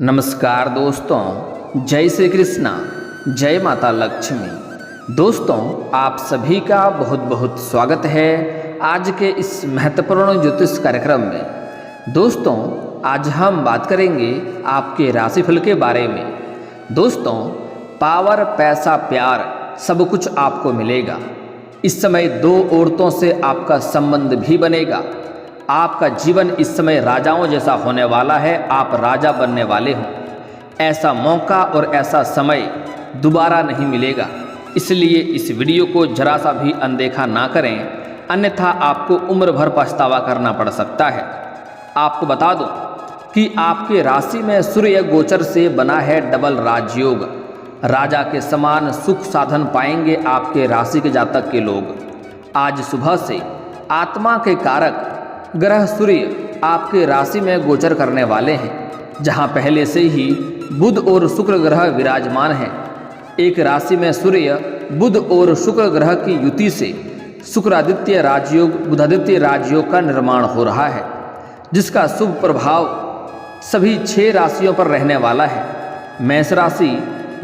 नमस्कार दोस्तों, जय श्री कृष्णा, जय माता लक्ष्मी। दोस्तों, आप सभी का बहुत बहुत स्वागत है आज के इस महत्वपूर्ण ज्योतिष कार्यक्रम में। दोस्तों, आज हम बात करेंगे आपके राशिफल के बारे में। दोस्तों, पावर, पैसा, प्यार सब कुछ आपको मिलेगा। इस समय दो औरतों से आपका संबंध भी बनेगा। आपका जीवन इस समय राजाओं जैसा होने वाला है। आप राजा बनने वाले हो। ऐसा मौका और ऐसा समय दोबारा नहीं मिलेगा। इसलिए इस वीडियो को जरा सा भी अनदेखा ना करें, अन्यथा आपको उम्र भर पछतावा करना पड़ सकता है। आपको बता दूं कि आपके राशि में सूर्य गोचर से बना है डबल राजयोग। राजा के समान सुख साधन पाएंगे आपके राशि के जातक के लोग। आज सुबह से आत्मा के कारक ग्रह सूर्य आपके राशि में गोचर करने वाले हैं, जहां पहले से ही बुध और शुक्र ग्रह विराजमान हैं। एक राशि में सूर्य, बुध और शुक्र ग्रह की युति से शुक्रादित्य राजयोग, बुधादित्य राजयोग का निर्माण हो रहा है, जिसका शुभ प्रभाव सभी 6 राशियों पर रहने वाला है। मेष राशि,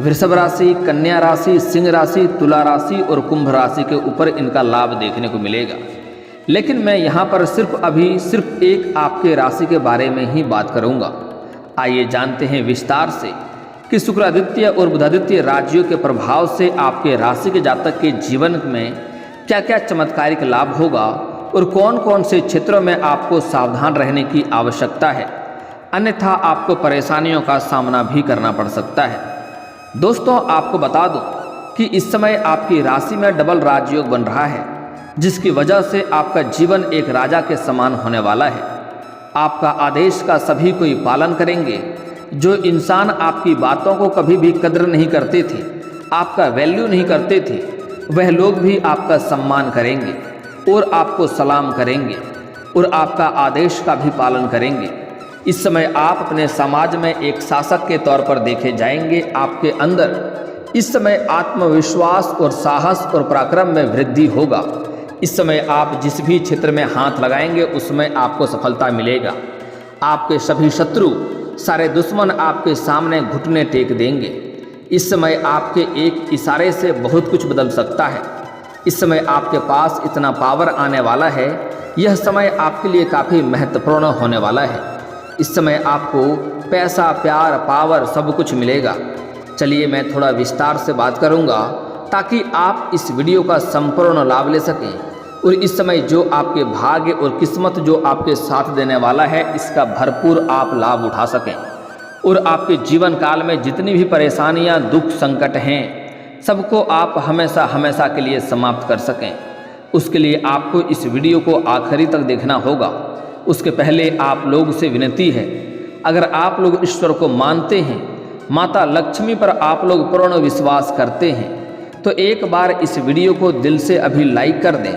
वृषभ राशि, कन्या राशि, सिंह राशि, तुला राशि और कुंभ राशि के ऊपर इनका लाभ देखने को मिलेगा। लेकिन मैं यहाँ पर सिर्फ एक आपके राशि के बारे में ही बात करूँगा। आइए जानते हैं विस्तार से कि शुक्रादित्य और बुधादित्य राजयोग के प्रभाव से आपके राशि के जातक के जीवन में क्या क्या चमत्कारिक लाभ होगा और कौन कौन से क्षेत्रों में आपको सावधान रहने की आवश्यकता है, अन्यथा आपको परेशानियों का सामना भी करना पड़ सकता है। दोस्तों, आपको बता दूं कि इस समय आपकी राशि में डबल राजयोग बन रहा है, जिसकी वजह से आपका जीवन एक राजा के समान होने वाला है। आपका आदेश का सभी कोई पालन करेंगे। जो इंसान आपकी बातों को कभी भी कद्र नहीं करते थे, आपका वैल्यू नहीं करते थे, वह लोग भी आपका सम्मान करेंगे और आपको सलाम करेंगे और आपका आदेश का भी पालन करेंगे। इस समय आप अपने समाज में एक शासक के तौर पर देखे जाएंगे। आपके अंदर इस समय आत्मविश्वास और साहस और पराक्रम में वृद्धि होगा। इस समय आप जिस भी क्षेत्र में हाथ लगाएंगे उसमें आपको सफलता मिलेगा। आपके सभी शत्रु, सारे दुश्मन आपके सामने घुटने टेक देंगे। इस समय आपके एक इशारे से बहुत कुछ बदल सकता है। इस समय आपके पास इतना पावर आने वाला है। यह समय आपके लिए काफ़ी महत्वपूर्ण होने वाला है। इस समय आपको पैसा, प्यार, पावर सब कुछ मिलेगा। चलिए मैं थोड़ा विस्तार से बात करूँगा ताकि आप इस वीडियो का संपूर्ण लाभ ले सकें और इस समय जो आपके भाग्य और किस्मत जो आपके साथ देने वाला है, इसका भरपूर आप लाभ उठा सकें और आपके जीवन काल में जितनी भी परेशानियां, दुख, संकट हैं, सबको आप हमेशा हमेशा के लिए समाप्त कर सकें। उसके लिए आपको इस वीडियो को आखिरी तक देखना होगा। उसके पहले आप लोग से विनती है, अगर आप लोग ईश्वर को मानते हैं, माता लक्ष्मी पर आप लोग पूर्ण विश्वास करते हैं, तो एक बार इस वीडियो को दिल से अभी लाइक कर दें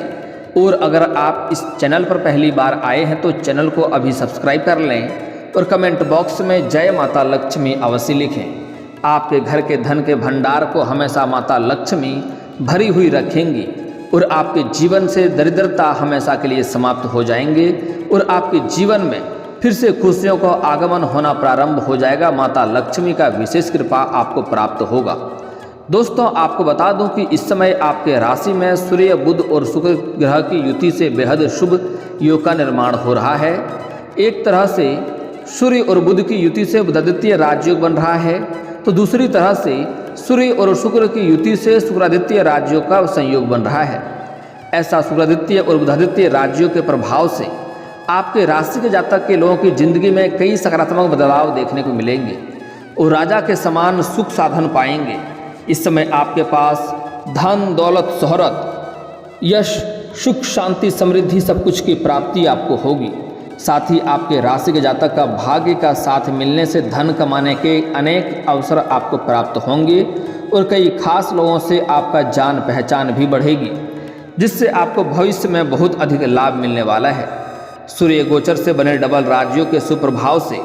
और अगर आप इस चैनल पर पहली बार आए हैं तो चैनल को अभी सब्सक्राइब कर लें और कमेंट बॉक्स में जय माता लक्ष्मी अवश्य लिखें। आपके घर के धन के भंडार को हमेशा माता लक्ष्मी भरी हुई रखेंगी और आपके जीवन से दरिद्रता हमेशा के लिए समाप्त हो जाएंगे और आपके जीवन में फिर से खुशियों का आगमन होना प्रारंभ हो जाएगा। माता लक्ष्मी का विशेष कृपा आपको प्राप्त होगा। दोस्तों, आपको बता दूं कि इस समय आपके राशि में सूर्य, बुध और शुक्र ग्रह की युति से बेहद शुभ योग का निर्माण हो रहा है। एक तरह से सूर्य और बुध की युति से बुधादित्य राजयोग बन रहा है, तो दूसरी तरह से सूर्य और शुक्र की युति से शुक्रादित्य राजयोग का संयोग बन रहा है। ऐसा शुक्रादित्य और बुधादित्य राजयोग के प्रभाव से आपके राशि के जातक के लोगों की जिंदगी में कई सकारात्मक बदलाव देखने को मिलेंगे और राजा के समान सुख साधन पाएंगे। इस समय आपके पास धन, दौलत, शोहरत, यश, सुख, शांति, समृद्धि सब कुछ की प्राप्ति आपको होगी। साथ ही आपके राशि के जातक का भाग्य का साथ मिलने से धन कमाने के अनेक अवसर आपको प्राप्त होंगे और कई खास लोगों से आपका जान पहचान भी बढ़ेगी, जिससे आपको भविष्य में बहुत अधिक लाभ मिलने वाला है। सूर्य गोचर से बने डबल राजयोग के सुप्रभाव से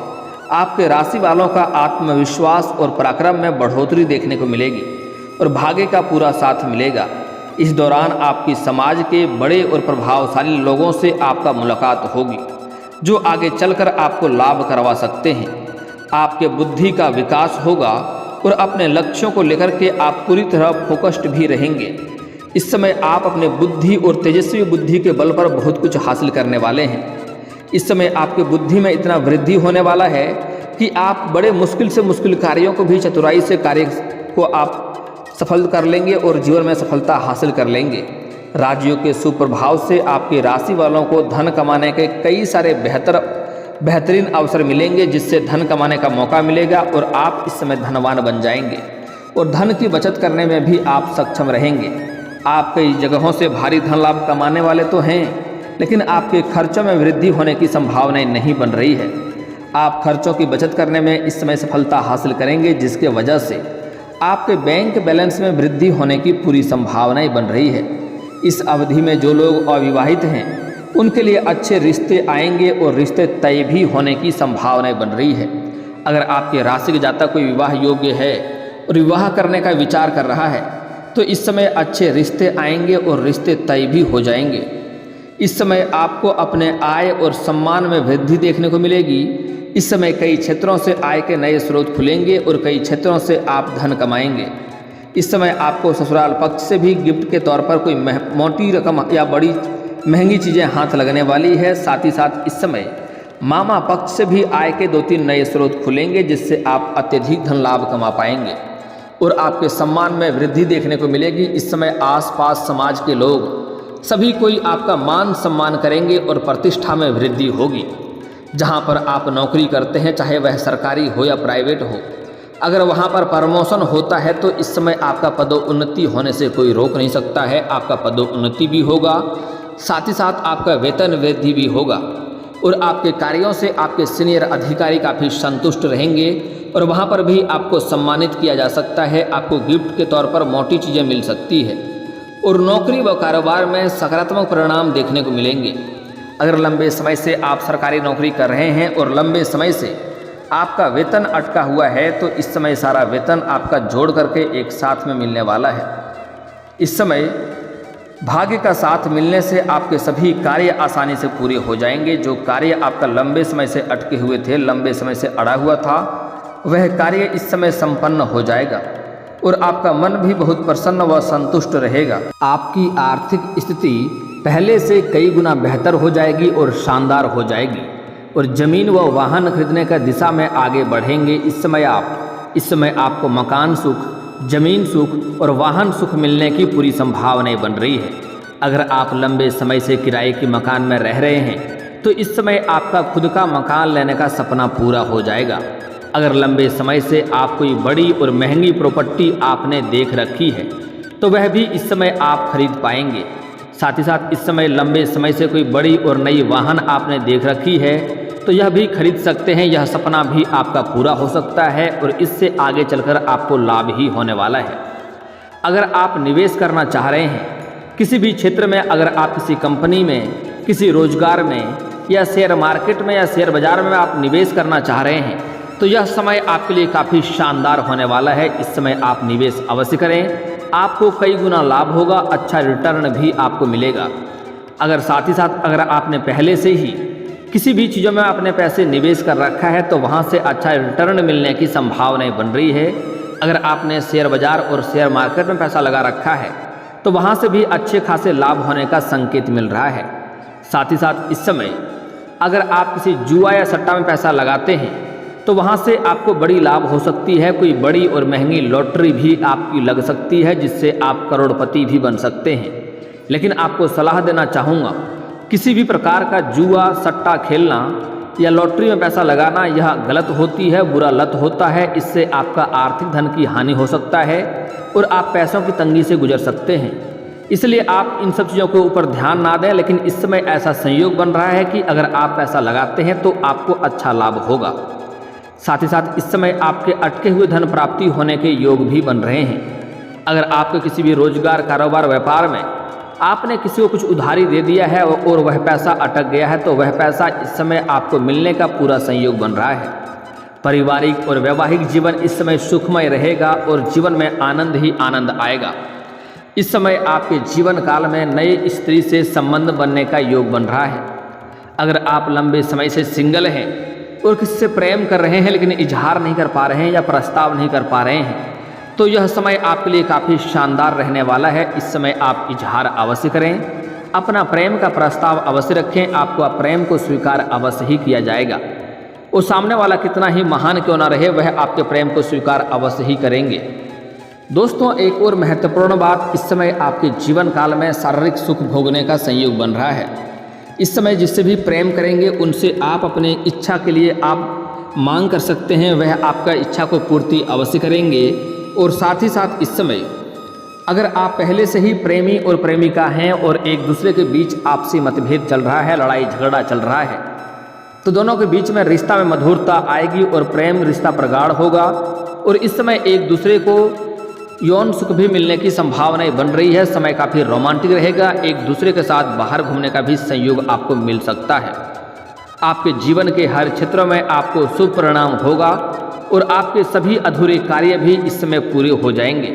आपके राशि वालों का आत्मविश्वास और पराक्रम में बढ़ोतरी देखने को मिलेगी और भाग्य का पूरा साथ मिलेगा। इस दौरान आपकी समाज के बड़े और प्रभावशाली लोगों से आपका मुलाकात होगी, जो आगे चलकर आपको लाभ करवा सकते हैं। आपके बुद्धि का विकास होगा और अपने लक्ष्यों को लेकर के आप पूरी तरह फोकस्ड भी रहेंगे। इस समय आप अपने बुद्धि और तेजस्वी बुद्धि के बल पर बहुत कुछ हासिल करने वाले हैं। इस समय आपके बुद्धि में इतना वृद्धि होने वाला है कि आप बड़े मुश्किल से मुश्किल कार्यों को भी चतुराई से कार्य को आप सफल कर लेंगे और जीवन में सफलता हासिल कर लेंगे। राजयोग के सुप्रभाव से आपकी राशि वालों को धन कमाने के कई सारे बेहतरीन अवसर मिलेंगे, जिससे धन कमाने का मौका मिलेगा और आप इस समय धनवान बन जाएंगे और धन की बचत करने में भी आप सक्षम रहेंगे। आप कई जगहों से भारी धन लाभ कमाने वाले तो हैं, लेकिन आपके खर्चों में वृद्धि होने की संभावनाएं नहीं बन रही है। आप खर्चों की बचत करने में इस समय सफलता हासिल करेंगे, जिसके वजह से आपके बैंक बैलेंस में वृद्धि होने की पूरी संभावनाएं बन रही है। इस अवधि में जो लोग अविवाहित हैं उनके लिए अच्छे रिश्ते आएंगे और रिश्ते तय भी होने की संभावनाएं बन रही है। अगर आपके राशि के जातक कोई विवाह योग्य है और विवाह करने का विचार कर रहा है तो इस समय अच्छे रिश्ते आएंगे और रिश्ते तय भी हो जाएंगे। इस समय आपको अपने आय और सम्मान में वृद्धि देखने को मिलेगी। इस समय कई क्षेत्रों से आय के नए स्रोत खुलेंगे और कई क्षेत्रों से आप धन कमाएंगे। इस समय आपको ससुराल पक्ष से भी गिफ्ट के तौर पर कोई मोटी रकम या बड़ी महंगी चीज़ें हाथ लगने वाली है। साथ ही साथ इस समय मामा पक्ष से भी आय के 2-3 नए स्रोत खुलेंगे, जिससे आप अत्यधिक धन लाभ कमा पाएंगे और आपके सम्मान में वृद्धि देखने को मिलेगी। इस समय आसपास समाज के लोग सभी कोई आपका मान सम्मान करेंगे और प्रतिष्ठा में वृद्धि होगी। जहां पर आप नौकरी करते हैं, चाहे वह सरकारी हो या प्राइवेट हो, अगर वहां पर प्रमोशन होता है तो इस समय आपका पदोन्नति होने से कोई रोक नहीं सकता है। आपका पदोन्नति भी होगा, साथ ही साथ आपका वेतन वृद्धि भी होगा और आपके कार्यों से आपके सीनियर अधिकारी काफ़ी संतुष्ट रहेंगे और वहां पर भी आपको सम्मानित किया जा सकता है। आपको गिफ्ट के तौर पर मोटी चीज़ें मिल सकती है और नौकरी व कारोबार में सकारात्मक परिणाम देखने को मिलेंगे। अगर लंबे समय से आप सरकारी नौकरी कर रहे हैं और लंबे समय से आपका वेतन अटका हुआ है तो इस समय सारा वेतन आपका जोड़ करके एक साथ में मिलने वाला है। इस समय भाग्य का साथ मिलने से आपके सभी कार्य आसानी से पूरे हो जाएंगे। जो कार्य आपका लंबे समय से अटके हुए थे, लंबे समय से अड़ा हुआ था, वह कार्य इस समय संपन्न हो जाएगा और आपका मन भी बहुत प्रसन्न व संतुष्ट रहेगा। आपकी आर्थिक स्थिति पहले से कई गुना बेहतर हो जाएगी और शानदार हो जाएगी और जमीन व वाहन खरीदने का दिशा में आगे बढ़ेंगे। इस समय आपको मकान सुख, जमीन सुख और वाहन सुख मिलने की पूरी संभावनाएं बन रही है। अगर आप लंबे समय से किराए के मकान में रह रहे हैं तो इस समय आपका खुद का मकान लेने का सपना पूरा हो जाएगा। अगर लंबे समय से आप कोई बड़ी और महंगी प्रॉपर्टी आपने देख रखी है तो वह भी इस समय आप खरीद पाएंगे। साथ ही साथ इस समय लंबे समय से कोई बड़ी और नई वाहन आपने देख रखी है तो यह भी खरीद सकते हैं। यह सपना भी आपका पूरा हो सकता है और इससे आगे चलकर आपको लाभ ही होने वाला है। अगर आप निवेश करना चाह रहे हैं किसी भी क्षेत्र में, अगर आप किसी कंपनी में, किसी रोजगार में या शेयर मार्केट में या शेयर बाजार में आप निवेश करना चाह रहे हैं तो यह समय आपके लिए काफ़ी शानदार होने वाला है। इस समय आप निवेश अवश्य करें, आपको कई गुना लाभ होगा, अच्छा रिटर्न भी आपको मिलेगा। अगर साथ ही साथ अगर आपने पहले से ही किसी भी चीज़ों में अपने पैसे निवेश कर रखा है तो वहाँ से अच्छा रिटर्न मिलने की संभावनाएं बन रही है। अगर आपने शेयर बाजार और शेयर मार्केट में पैसा लगा रखा है तो वहाँ से भी अच्छे खासे लाभ होने का संकेत मिल रहा है। साथ ही साथ इस समय अगर आप किसी जुआ या सट्टा में पैसा लगाते हैं तो वहाँ से आपको बड़ी लाभ हो सकती है। कोई बड़ी और महंगी लॉटरी भी आपकी लग सकती है जिससे आप करोड़पति भी बन सकते हैं। लेकिन आपको सलाह देना चाहूँगा, किसी भी प्रकार का जुआ सट्टा खेलना या लॉटरी में पैसा लगाना यह गलत होती है, बुरा लत होता है। इससे आपका आर्थिक धन की हानि हो सकता है और आप पैसों की तंगी से गुजर सकते हैं। इसलिए आप इन सब चीज़ों के ऊपर ध्यान ना दें। लेकिन इस समय ऐसा संयोग बन रहा है कि अगर आप पैसा लगाते हैं तो आपको अच्छा लाभ होगा। साथ ही साथ इस समय आपके अटके हुए धन प्राप्ति होने के योग भी बन रहे हैं। अगर आपके किसी भी रोजगार, कारोबार, व्यापार में आपने किसी को कुछ उधारी दे दिया है और वह पैसा अटक गया है तो वह पैसा इस समय आपको मिलने का पूरा संयोग बन रहा है। पारिवारिक और वैवाहिक जीवन इस समय सुखमय रहेगा और जीवन में आनंद ही आनंद आएगा। इस समय आपके जीवन काल में नए स्त्री से संबंध बनने का योग बन रहा है। अगर आप लंबे समय से सिंगल हैं और किससे प्रेम कर रहे हैं लेकिन इजहार नहीं कर पा रहे हैं या प्रस्ताव नहीं कर पा रहे हैं, तो यह समय आपके लिए काफ़ी शानदार रहने वाला है। इस समय आप इजहार अवश्य करें, अपना प्रेम का प्रस्ताव अवश्य रखें, आपको प्रेम को स्वीकार अवश्य ही किया जाएगा। वो सामने वाला कितना ही महान क्यों ना रहे, वह आपके प्रेम को स्वीकार अवश्य ही करेंगे। दोस्तों, एक और महत्वपूर्ण बात, इस समय आपके जीवन काल में शारीरिक सुख भोगने का संयोग बन रहा है। इस समय जिससे भी प्रेम करेंगे उनसे आप अपने इच्छा के लिए आप मांग कर सकते हैं, वह आपका इच्छा को पूर्ति अवश्य करेंगे। और साथ ही साथ इस समय अगर आप पहले से ही प्रेमी और प्रेमिका हैं और एक दूसरे के बीच आपसी मतभेद चल रहा है, लड़ाई झगड़ा चल रहा है, तो दोनों के बीच में रिश्ता में मधुरता आएगी और प्रेम रिश्ता प्रगाढ़ होगा। और इस समय एक दूसरे को यौन सुख भी मिलने की संभावनाएं बन रही है। समय काफ़ी रोमांटिक रहेगा, एक दूसरे के साथ बाहर घूमने का भी संयोग आपको मिल सकता है। आपके जीवन के हर क्षेत्र में आपको शुभ परिणाम होगा और आपके सभी अधूरे कार्य भी इस समय पूरे हो जाएंगे।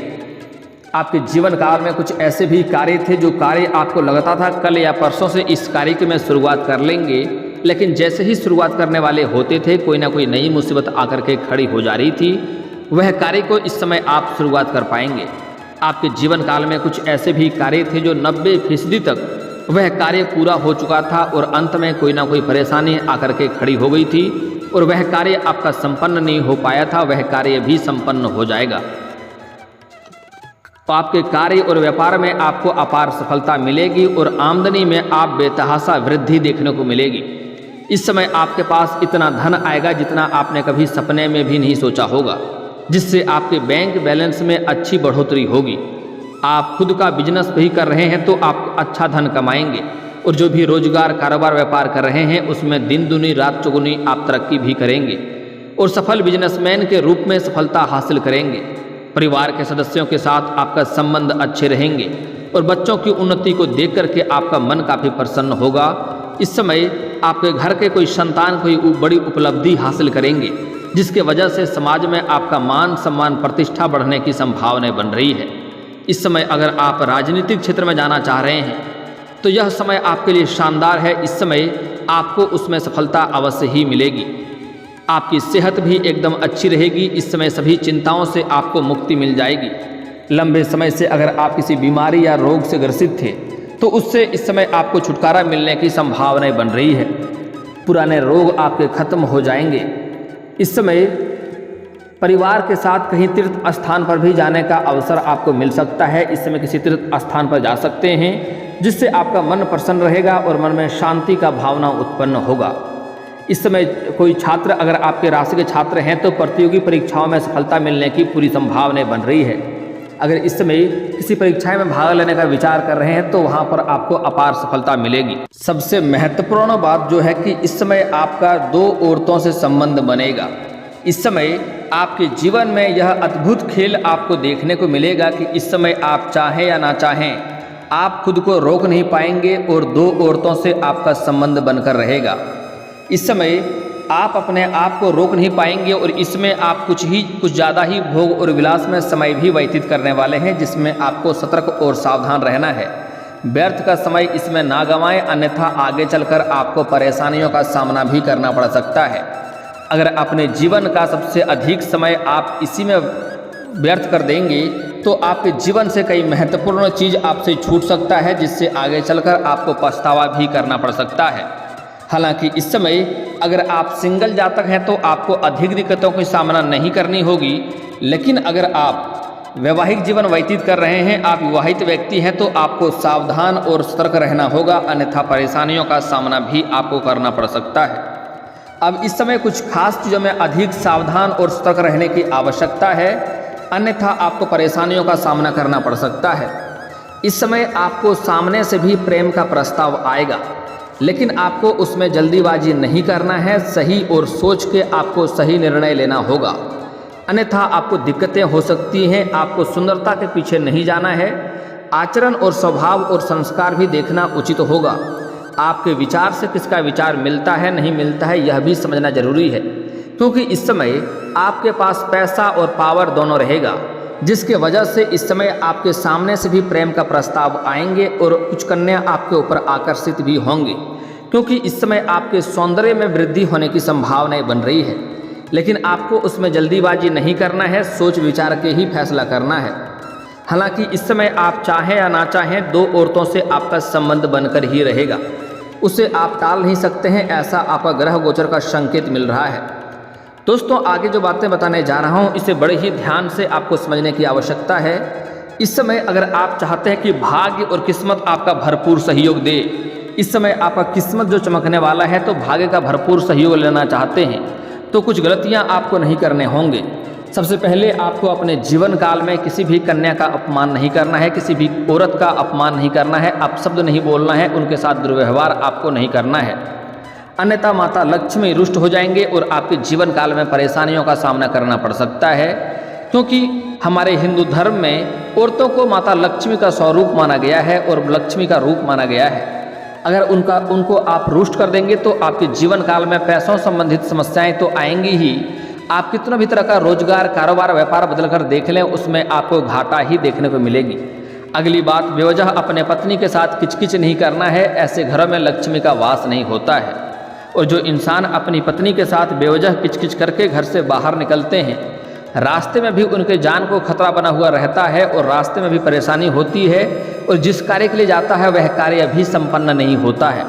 आपके जीवन काल में कुछ ऐसे भी कार्य थे जो कार्य आपको लगता था कल या परसों से इस कार्य की में शुरुआत कर लेंगे, लेकिन जैसे ही शुरुआत करने वाले होते थे कोई ना कोई नई मुसीबत आकर के खड़ी हो जा रही थी। वह कार्य को इस समय आप शुरुआत कर पाएंगे। आपके जीवन काल में कुछ ऐसे भी कार्य थे जो 90% तक वह कार्य पूरा हो चुका था और अंत में कोई ना कोई परेशानी आकर के खड़ी हो गई थी और वह कार्य आपका संपन्न नहीं हो पाया था, वह कार्य भी संपन्न हो जाएगा। तो आपके कार्य और व्यापार में आपको अपार सफलता मिलेगी और आमदनी में आप बेतहाशा वृद्धि देखने को मिलेगी। इस समय आपके पास इतना धन आएगा जितना आपने कभी सपने में भी नहीं सोचा होगा, जिससे आपके बैंक बैलेंस में अच्छी बढ़ोतरी होगी। आप खुद का बिजनेस भी कर रहे हैं तो आप अच्छा धन कमाएंगे और जो भी रोजगार कारोबार व्यापार कर रहे हैं उसमें दिन दुनी रात चौगुनी आप तरक्की भी करेंगे और सफल बिजनेसमैन के रूप में सफलता हासिल करेंगे। परिवार के सदस्यों के साथ आपका संबंध अच्छे रहेंगे और बच्चों की उन्नति को देख करके आपका मन काफ़ी प्रसन्न होगा। इस समय आपके घर के कोई संतान कोई बड़ी उपलब्धि हासिल करेंगे, जिसके वजह से समाज में आपका मान सम्मान प्रतिष्ठा बढ़ने की संभावनाएं बन रही है। इस समय अगर आप राजनीतिक क्षेत्र में जाना चाह रहे हैं तो यह समय आपके लिए शानदार है। इस समय आपको उसमें सफलता अवश्य ही मिलेगी। आपकी सेहत भी एकदम अच्छी रहेगी। इस समय सभी चिंताओं से आपको मुक्ति मिल जाएगी। लंबे समय से अगर आप किसी बीमारी या रोग से ग्रसित थे तो उससे इस समय आपको छुटकारा मिलने की संभावनाएं बन रही है। पुराने रोग आपके खत्म हो जाएंगे। इस समय परिवार के साथ कहीं तीर्थ स्थान पर भी जाने का अवसर आपको मिल सकता है। इस समय किसी तीर्थ स्थान पर जा सकते हैं जिससे आपका मन प्रसन्न रहेगा और मन में शांति का भावना उत्पन्न होगा। इस समय कोई छात्र अगर आपके राशि के छात्र हैं तो प्रतियोगी परीक्षाओं में सफलता मिलने की पूरी संभावनाएं बन रही है। अगर इस समय किसी परीक्षा में भाग लेने का विचार कर रहे हैं तो वहां पर आपको अपार सफलता मिलेगी। सबसे महत्वपूर्ण बात जो है कि इस समय आपका 2 औरतों से संबंध बनेगा। इस समय आपके जीवन में यह अद्भुत खेल आपको देखने को मिलेगा कि इस समय आप चाहें या ना चाहें आप खुद को रोक नहीं पाएंगे और 2 औरतों से आपका संबंध बनकर रहेगा। इस समय आप अपने आप को रोक नहीं पाएंगे और इसमें आप कुछ ज़्यादा ही भोग और विलास में समय भी व्यतीत करने वाले हैं, जिसमें आपको सतर्क और सावधान रहना है। व्यर्थ का समय इसमें ना गंवाएं, अन्यथा आगे चलकर आपको परेशानियों का सामना भी करना पड़ सकता है। अगर अपने जीवन का सबसे अधिक समय आप इसी में व्यर्थ कर देंगे तो आपके जीवन से कई महत्वपूर्ण चीज़ आपसे छूट सकता है, जिससे आगे चलकर आपको पछतावा भी करना पड़ सकता है। हालांकि इस समय अगर आप सिंगल जातक हैं तो आपको अधिक दिक्कतों का सामना नहीं करनी होगी, लेकिन अगर आप वैवाहिक जीवन व्यतीत कर रहे हैं, आप विवाहित व्यक्ति हैं, तो आपको सावधान और सतर्क रहना होगा, अन्यथा परेशानियों का सामना भी आपको करना पड़ सकता है। अब इस समय कुछ खास चीज़ों में अधिक सावधान और सतर्क रहने की आवश्यकता है, अन्यथा आपको परेशानियों का सामना करना पड़ सकता है। इस समय आपको सामने से भी प्रेम का प्रस्ताव आएगा, लेकिन आपको उसमें जल्दीबाजी नहीं करना है। सही और सोच के आपको सही निर्णय लेना होगा, अन्यथा आपको दिक्कतें हो सकती हैं। आपको सुंदरता के पीछे नहीं जाना है। आचरण और स्वभाव और संस्कार भी देखना उचित होगा। आपके विचार से किसका विचार मिलता है नहीं मिलता है यह भी समझना जरूरी है, क्योंकि इस समय आपके पास पैसा और पावर दोनों रहेगा, जिसके वजह से इस समय आपके सामने से भी प्रेम का प्रस्ताव आएंगे और कुछ कन्या आपके ऊपर आकर्षित भी होंगे। क्योंकि इस समय आपके सौंदर्य में वृद्धि होने की संभावनाएं बन रही है, लेकिन आपको उसमें जल्दीबाजी नहीं करना है, सोच विचार के ही फैसला करना है। हालांकि इस समय आप चाहें या ना चाहें, दो औरतों से आपका संबंध बनकर ही रहेगा, उसे आप टाल नहीं सकते हैं, ऐसा आपका ग्रह गोचर का संकेत मिल रहा है। दोस्तों, आगे जो बातें बताने जा रहा हूँ इसे बड़े ही ध्यान से आपको समझने की आवश्यकता है। इस समय अगर आप चाहते हैं कि भाग्य और किस्मत आपका भरपूर सहयोग दे, इस समय आपका किस्मत जो चमकने वाला है, तो भाग्य का भरपूर सहयोग लेना चाहते हैं तो कुछ गलतियां आपको नहीं करने होंगे। सबसे पहले आपको अपने जीवन काल में किसी भी कन्या का अपमान नहीं करना है, किसी भी औरत का अपमान नहीं करना है, अपशब्द नहीं बोलना है, उनके साथ दुर्व्यवहार आपको नहीं करना है, अन्यथा माता लक्ष्मी रुष्ट हो जाएंगे और आपके जीवन काल में परेशानियों का सामना करना पड़ सकता है। क्योंकि हमारे हिंदू धर्म में औरतों को माता लक्ष्मी का स्वरूप माना गया है और लक्ष्मी का रूप माना गया है। अगर उनको आप रुष्ट कर देंगे तो आपके जीवन काल में पैसों संबंधित समस्याएं तो आएंगी ही, आप कितना भी तरह का रोजगार, कारोबार, व्यापार बदल कर देख लें, उसमें आपको घाटा ही देखने को मिलेगी। अगली बात, बेवजह अपने पत्नी के साथ किचकिच नहीं करना है, ऐसे घरों में लक्ष्मी का वास नहीं होता है। और जो इंसान अपनी पत्नी के साथ बेवजह किचकिच करके घर से बाहर निकलते हैं, रास्ते में भी उनके जान को खतरा बना हुआ रहता है और रास्ते में भी परेशानी होती है, और जिस कार्य के लिए जाता है वह कार्य भी संपन्न नहीं होता है।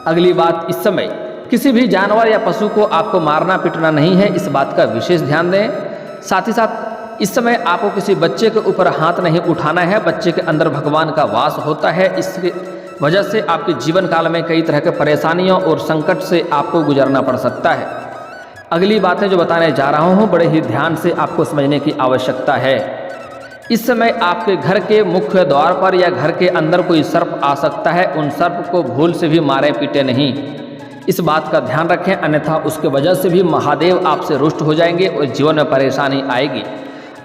अगली बात, इस समय किसी भी जानवर या पशु को आपको मारना पीटना नहीं है, इस बात का विशेष ध्यान दें। साथ ही साथ इस समय आपको किसी बच्चे के ऊपर हाथ नहीं उठाना है, बच्चे के अंदर भगवान का वास होता है, इसकी वजह से आपके जीवन काल में कई तरह के परेशानियों और संकट से आपको गुजरना पड़ सकता है। अगली बातें जो बताने जा रहा हूँ बड़े ही ध्यान से आपको समझने की आवश्यकता है। इस समय आपके घर के मुख्य द्वार पर या घर के अंदर कोई सर्प आ सकता है, उन सर्प को भूल से भी मारे पीटे नहीं, इस बात का ध्यान रखें, अन्यथा उसके वजह से भी महादेव आपसे रुष्ट हो जाएंगे और जीवन में परेशानी आएगी।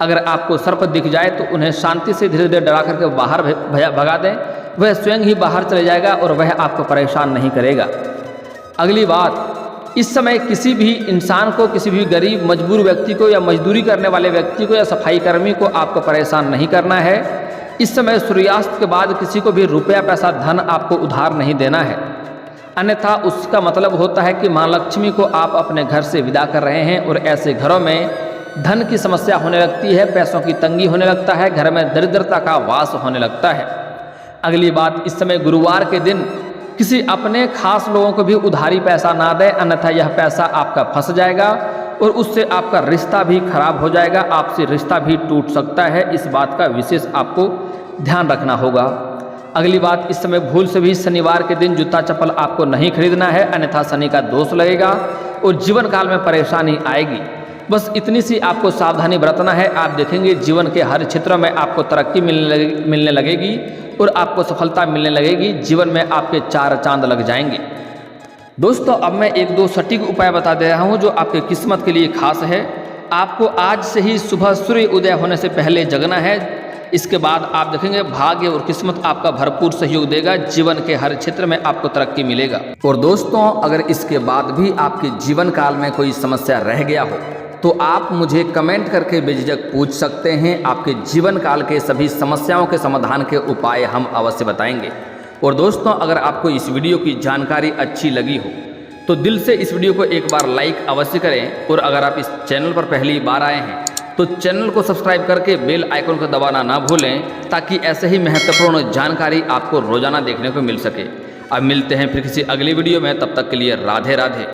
अगर आपको सर्प दिख जाए तो उन्हें शांति से धीरे धीरे डरा करके बाहर भगा दें, वह स्वयं ही बाहर चले जाएगा और वह आपको परेशान नहीं करेगा। अगली बात, इस समय किसी भी इंसान को, किसी भी गरीब मजबूर व्यक्ति को या मजदूरी करने वाले व्यक्ति को या सफाई कर्मी को आपको परेशान नहीं करना है। इस समय सूर्यास्त के बाद किसी को भी रुपया पैसा धन आपको उधार नहीं देना है, अन्यथा उसका मतलब होता है कि माँ लक्ष्मी को आप अपने घर से विदा कर रहे हैं और ऐसे घरों में धन की समस्या होने लगती है, पैसों की तंगी होने लगता है, घर में दरिद्रता का वास होने लगता है। अगली बात, इस समय गुरुवार के दिन किसी अपने खास लोगों को भी उधारी पैसा ना दें, अन्यथा यह पैसा आपका फंस जाएगा और उससे आपका रिश्ता भी खराब हो जाएगा, आपसे रिश्ता भी टूट सकता है। इस बात का विशेष आपको ध्यान रखना होगा। अगली बात, इस समय भूल से भी शनिवार के दिन जूता चप्पल आपको नहीं खरीदना है, अन्यथा शनि का दोष लगेगा और जीवन काल में परेशानी आएगी। बस इतनी सी आपको सावधानी बरतना है, आप देखेंगे जीवन के हर क्षेत्र में आपको तरक्की मिलने लगेगी और आपको सफलता मिलने लगेगी, जीवन में आपके चार चांद लग जाएंगे। दोस्तों, अब मैं एक दो सटीक उपाय बता दे रहा हूँ जो आपके किस्मत के लिए खास है। आपको आज से ही सुबह सूर्य उदय होने से पहले जगना है, इसके बाद आप देखेंगे भाग्य और किस्मत आपका भरपूर सहयोग देगा, जीवन के हर क्षेत्र में आपको तरक्की मिलेगा। और दोस्तों, अगर इसके बाद भी आपके जीवन काल में कोई समस्या रह गया हो तो आप मुझे कमेंट करके बेझिझक पूछ सकते हैं, आपके जीवन काल के सभी समस्याओं के समाधान के उपाय हम अवश्य बताएंगे। और दोस्तों, अगर आपको इस वीडियो की जानकारी अच्छी लगी हो तो दिल से इस वीडियो को एक बार लाइक अवश्य करें, और अगर आप इस चैनल पर पहली बार आए हैं तो चैनल को सब्सक्राइब करके बेल आइकन को दबाना ना भूलें, ताकि ऐसे ही महत्वपूर्ण जानकारी आपको रोजाना देखने को मिल सके। अब मिलते हैं फिर किसी अगली वीडियो में, तब तक के लिए राधे राधे।